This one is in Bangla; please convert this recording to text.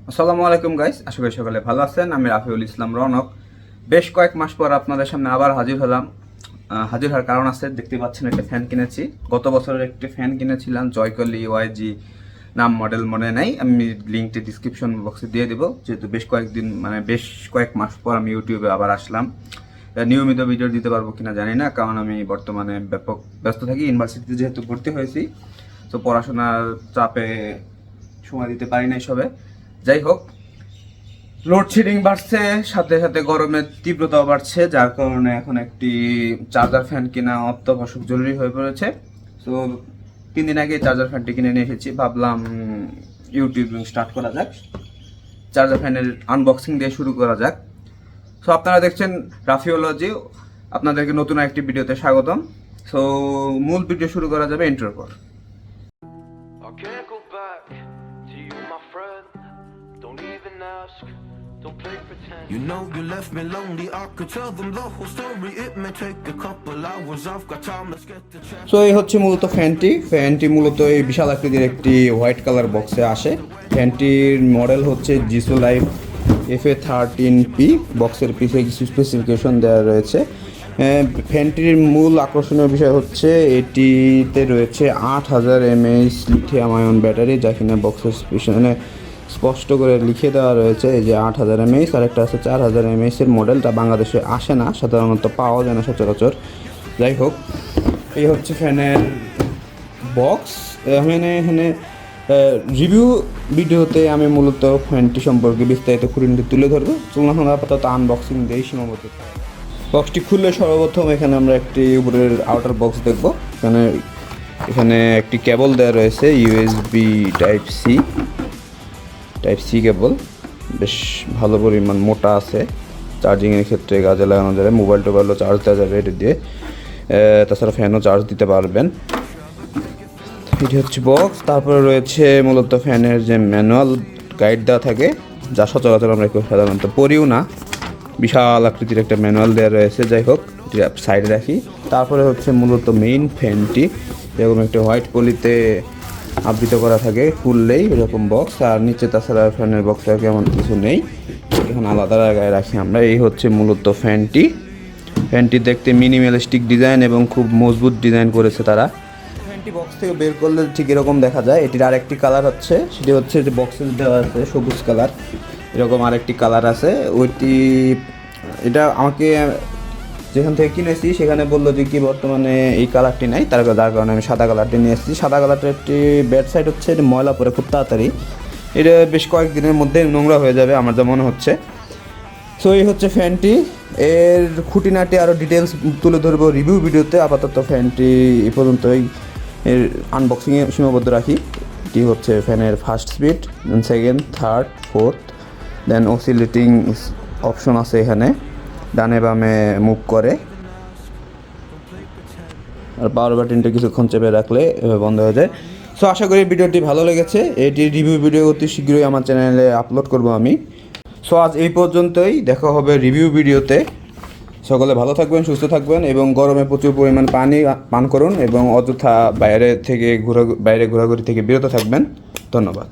আসসালামু আলাইকুম গাইস, আশা করি সকালে ভালো আছেন। আমি রাফিউল ইসলাম রনক। বেশ কয়েক মাস পর আপনাদের সামনে আবার হাজির হলাম। হাজির হওয়ার কারণ আছে, দেখতে পাচ্ছেন একটা ফ্যান কিনেছি। গত বছরের একটি ফ্যান কিনেছিলাম, জয়কলি ওয়াইজি নাম, মডেল মনে নাই। আমি লিঙ্কটি ডিসক্রিপশন বক্সে দিয়ে দেবো। যেহেতু বেশ কয়েক মাস পর আমি ইউটিউবে আবার আসলাম। নিয়মিত ভিডিও দিতে পারবো কিনা জানি না, কারণ আমি বর্তমানে ব্যাপক ব্যস্ত থাকি। ইউনিভার্সিটিতে যেহেতু ভর্তি হয়েছি, তো পড়াশোনার চাপে সময় দিতে পারি না সবে। যাই হোক, লোডশেডিং বাড়ছে, সাথে সাথে গরমের তীব্রতাও বাড়ছে, যার কারণে এখন একটি চার্জার ফ্যান কেনা অত্যাবশ্যক জরুরি হয়ে পড়েছে। তো 3 দিন আগে চার্জার ফ্যানটি কিনে নিয়ে এসেছি। ভাবলাম ইউটিউব স্টার্ট করা যাক, চার্জার ফ্যানের আনবক্সিং দিয়ে শুরু করা যাক। সো আপনারা দেখছেন রাফিওলজি, আপনাদেরকে নতুন একটি ভিডিওতে স্বাগতম। সো মূল ভিডিও শুরু করা যাবে ইন্ট্রোর পর। I can't go back to you, my friend. Don't even ask, don't play pretend. You know you left me lonely, I could tell them the whole story. It may take a couple hours, I've got time, let's get the chat. So এই হচ্ছে মূলত ফ্যানটি মূলত এই বিশাল আকৃতির একটি হোয়াইট কালার বক্সে আসে। ফ্যানটির মডেল হচ্ছে জিসো লাইফ FA13P। বক্সের পিছিয়ে কিছু স্পেসিফিকেশন দেওয়া রয়েছে। ফ্যানটির মূল আকর্ষণীয় বিষয় হচ্ছে এটিতে রয়েছে 8000 mAh লিথিয়াম আয়ন ব্যাটারি, যা কিনা বক্সের পিছনে স্পষ্ট করে লিখে দেওয়া রয়েছে। এই যে 8000 mAh, আর একটা আছে 4000 mAh এর মডেলটা বাংলাদেশে আসে না, সাধারণত পাওয়া যায় না সচরাচর। যাই হোক, এই হচ্ছে ফ্যানের বক্স। এখানে রিভিউ ভিডিওতে আমি মূলত ফ্যানটি সম্পর্কে বিস্তারিত খুঁটিনাটি তুলে ধরবো। চলুন আমরা আপাতত আনবক্সিং দিয়েই সীমাবদ্ধ। বক্সটি খুললে সর্বপ্রথম এখানে আমরা একটি উপরের আউটার বক্স দেখব। এখানে একটি কেবল দেওয়া রয়েছে, USB টাইপ সি কেবল, বেশ ভালো পরিমাণ মোটা আছে। চার্জিংয়ের ক্ষেত্রে কাজে লাগানো যাবে, টোবাইলও চার্জ দেওয়া যাবে এটি দিয়ে। তাছাড়া ফ্যানও চার্জ দিতে পারবেন। এটি হচ্ছে বক্স। তারপরে রয়েছে মূলত ফ্যানের যে ম্যানুয়াল গাইড দেওয়া থাকে, যা সচরাচর আমরা কেউ সাধারণত পড়িও না। বিশাল আকৃতির একটা ম্যানুয়াল দেওয়া রয়েছে। যাই হোক, এটি সাইডে রাখি। তারপরে হচ্ছে মূলত মেইন ফ্যানটি, এরকম একটা হোয়াইট পলিতে আবৃত করা থাকে, খুললেই এরকম বক্স। আর নিচে তাছাড়া ফ্যানের বক্সটা কেমন কিছু নেই, এখন আলাদা জায়গায় রাখি আমরা। এই হচ্ছে মূলত ফ্যানটি দেখতে মিনিমালিস্টিক ডিজাইন এবং খুব মজবুত ডিজাইন করেছে তারা। ফ্যানটি বক্স থেকে বের করলে ঠিক এরকম দেখা যায়। এটির আরেকটি কালার হচ্ছে, সেটি হচ্ছে যে বক্সে দেওয়া আছে সবুজ কালার, এরকম আরেকটি কালার আছে। এটা আমাকে যেখান থেকে কিনেছি সেখানে বললো যে কি বর্তমানে এই কালারটি নাই, যার কারণে আমি সাদা কালারটি নিয়ে এসেছি। সাদা কালারটার একটি ব্যাড সাইড হচ্ছে এটা ময়লা পড়ে খুব তাড়াতাড়ি, এটা বেশ কয়েকদিনের মধ্যে নোংরা হয়ে যাবে আমার যা মনে হচ্ছে। সো এই হচ্ছে ফ্যানটি। এর খুঁটিনাটি আরও ডিটেলস তুলে ধরবো রিভিউ ভিডিওতে। আপাতত ফ্যানটি এই পর্যন্তই, এর আনবক্সিংয়ে সীমাবদ্ধ রাখি। এটি হচ্ছে ফ্যানের first speed, then second, third, fourth, then oscillating option আছে এখানে, ডানে বামে মুভ করে। আর পাওয়ার বাটনটা কিছুক্ষণ চেপে রাখলে বন্ধ হয়ে যায়। সো আশা করি ভিডিওটি ভালো লেগেছে। এটি রিভিউ ভিডিও অতি শীঘ্রই আমার চ্যানেলে আপলোড করব আমি। সো আজ এই পর্যন্তই, দেখা হবে রিভিউ ভিডিওতে। সকলে ভালো থাকবেন, সুস্থ থাকবেন এবং গরমে প্রচুর পরিমাণ পানি পান করুন এবং অযথা বাইরে ঘোরাঘুরি থেকে বিরত থাকবেন। ধন্যবাদ।